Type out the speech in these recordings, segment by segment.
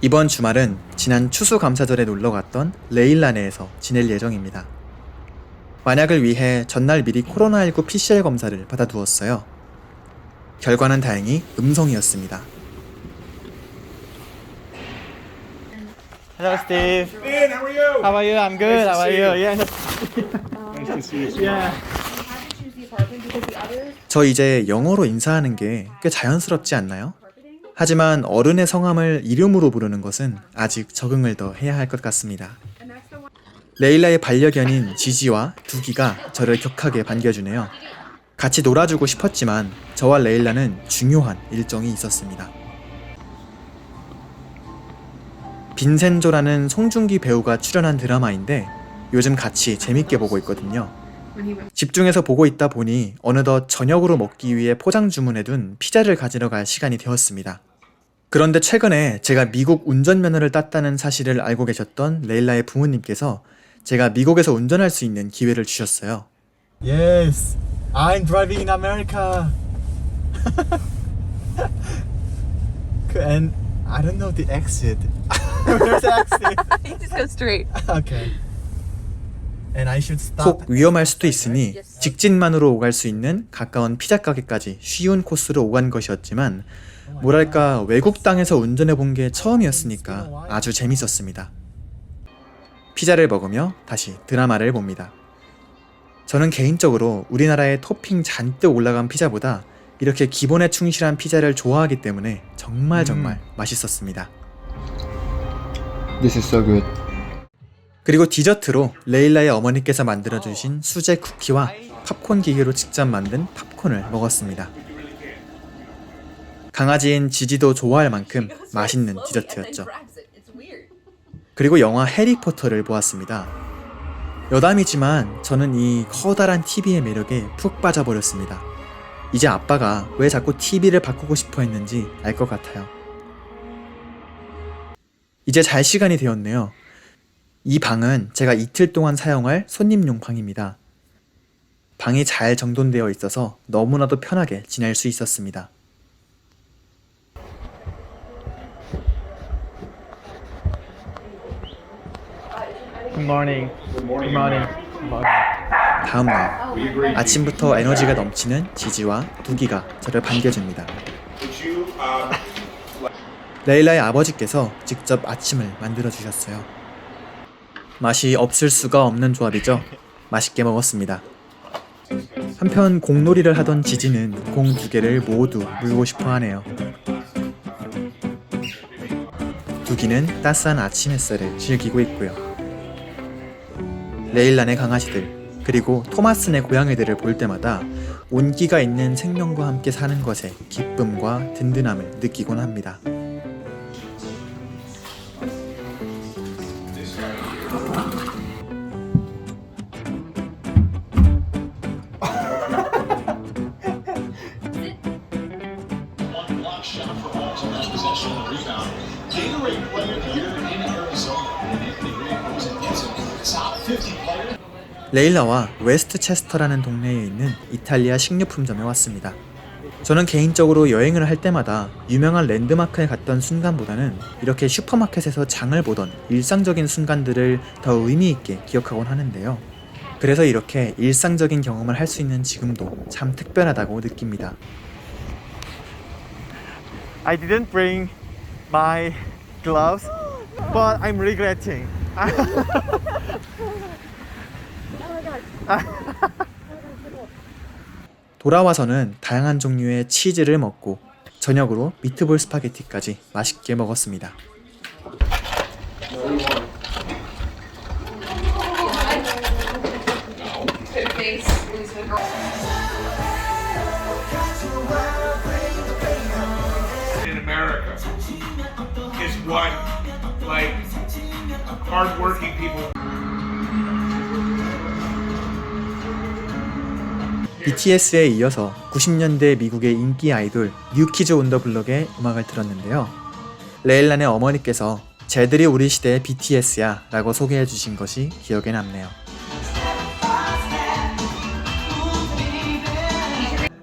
이번 주말은 지난 추수감사절에 놀러갔던 레일라네에서 지낼 예정입니다. 만약을 위해 전날 미리 코로나19 PCR 검사를 받아두었어요. 결과는 다행히 음성이었습니다. Hello, Steve. Man, how are you? How are you? I'm good. Nice to How are see you? you. Yeah. Nice to see you. Yeah. had to choose the apartment because the others 저 이제 영어로 인사하는 게 꽤 자연스럽지 않나요? 하지만 어른의 성함을 이름으로 부르는 것은 아직 적응을 더 해야 할 것 같습니다. and that's the one 레일라의 반려견인 지지와 두기가 저를 격하게 반겨주네요. 같이 놀아주고 싶었지만 저와 레일라는 중요한 일정이 있었습니다. 빈센조라는 송중기 배우가 출연한 드라마인데 요즘 같이 재밌게 보고 있거든요. when he went 집중해서 보고 있다 보니 어느덧 저녁으로 먹기 위해 포장 주문해둔 피자를 가지러 갈 시간이 되었습니다. 그런데 최근에 제가 미국 운전면허를 땄다는 사실을 알고 계셨던 레일라의 부모님께서 제가 미국에서 운전할 수 있는 기회를 주셨어요. Yes, I'm driving in America. And I don't know the exit. Where's the exit? You just go straight. Okay. And I should stop. 혹 위험할 수도 있으니 직진만으로 오갈 수 있는 가까운 피자 가게까지 쉬운 코스로 오간 것이었지만 뭐랄까 외국 땅에서 운전해 본 게 처음이었으니까 아주 재밌었습니다. 피자를 먹으며 다시 드라마를 봅니다. 저는 개인적으로 우리나라의 토핑 잔뜩 올라간 피자보다 이렇게 기본에 충실한 피자를 좋아하기 때문에 정말 맛있었습니다. This is so good. 그리고 디저트로 레일라의 어머니께서 만들어주신 수제 쿠키와 팝콘 기계로 직접 만든 팝콘을 먹었습니다. 강아지인 지지도 좋아할 만큼 맛있는 디저트였죠. 그리고 영화 해리포터를 보았습니다. 여담이지만 저는 이 커다란 TV의 매력에 푹 빠져버렸습니다. 이제 아빠가 왜 자꾸 TV를 바꾸고 싶어 했는지 알 것 같아요. 이제 잘 시간이 되었네요. 이 방은 제가 이틀 동안 사용할 손님용 방입니다. 방이 잘 정돈되어 있어서 너무나도 편하게 지낼 수 있었습니다. Good morning. Good morning. Good morning. 다음 날 아침부터 에너지가 넘치는 지지와 두기가 저를 반겨줍니다. Would you, 레일라의 아버지께서 직접 아침을 만들어 주셨어요. 맛이 없을 수가 없는 조합이죠. 맛있게 먹었습니다. 한편 공놀이를 하던 지지는 공 2개를 모두 물고 싶어 하네요. 두기는 따스한 아침 햇살을 즐기고 있고요. 레일란의 강아지들 그리고 토마스네 고양이들을 볼 때마다 온기가 있는 생명과 함께 사는 것에 기쁨과 든든함을 느끼곤 합니다. 레일라와 웨스트체스터라는 동네에 있는 이탈리아 식료품점에 왔습니다. 저는 개인적으로 여행을 할 때마다 유명한 랜드마크에 갔던 순간보다는 이렇게 슈퍼마켓에서 장을 보던 일상적인 순간들을 더 의미 있게 기억하곤 하는데요. 그래서 이렇게 일상적인 경험을 할 수 있는 지금도 참 특별하다고 느낍니다. I didn't bring my gloves, but I'm regretting. 돌아와서는 다양한 종류의 치즈를 먹고 저녁으로 미트볼 스파게티까지 맛있게 먹었습니다. in America is what, like, hardworking people. BTS에 이어서 90년대 미국의 인기 아이돌 뉴키즈 온 더 블럭의 음악을 들었는데요. 레일란의 어머니께서 쟤들이 우리 시대의 BTS야 라고 소개해 주신 것이 기억에 남네요.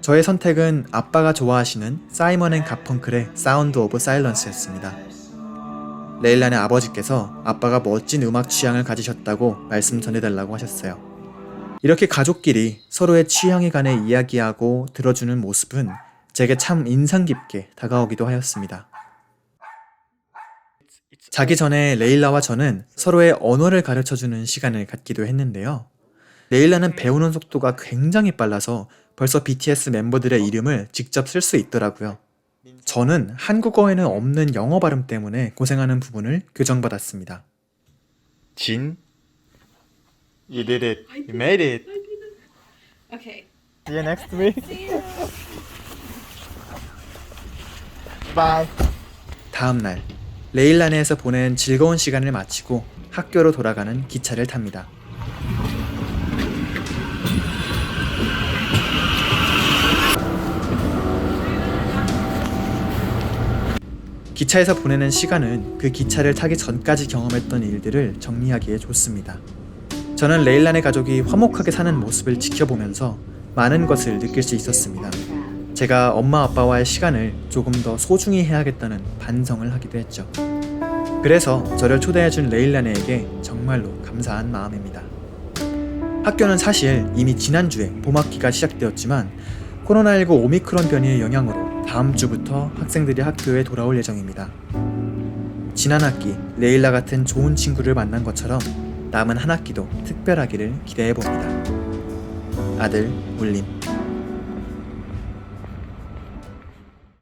저의 선택은 아빠가 좋아하시는 사이먼 앤 가펑클의 사운드 오브 사일런스였습니다. 레일란의 아버지께서 아빠가 멋진 음악 취향을 가지셨다고 말씀 전해달라고 하셨어요. 이렇게 가족끼리 서로의 취향에 관해 이야기하고 들어주는 모습은 제게 참 인상 깊게 다가오기도 하였습니다. 자기 전에 레일라와 저는 서로의 언어를 가르쳐주는 시간을 갖기도 했는데요. 레일라는 배우는 속도가 굉장히 빨라서 벌써 BTS 멤버들의 이름을 직접 쓸 수 있더라고요. 저는 한국어에는 없는 영어 발음 때문에 고생하는 부분을 교정받았습니다. 진, you did it. You made it. Okay. See you next week. Bye. 다음 날, 레일란에서 보낸 즐거운 시간을 마치고 학교로 돌아가는 기차를 탑니다. 기차에서 보내는 시간은 그 기차를 타기 전까지 경험했던 일들을 정리하기에 좋습니다. 저는 레일란의 가족이 화목하게 사는 모습을 지켜보면서 많은 것을 느낄 수 있었습니다. 제가 엄마 아빠와의 시간을 조금 더 소중히 해야겠다는 반성을 하기도 했죠. 그래서 저를 초대해준 레일란에게 정말로 감사한 마음입니다. 학교는 사실 이미 지난주에 봄학기가 시작되었지만 코로나19 오미크론 변이의 영향으로 다음 주부터 학생들이 학교에 돌아올 예정입니다. 지난 학기 레일라 같은 좋은 친구를 만난 것처럼 남은 한 학기도 특별하기를 기대해봅니다. 아들 울림.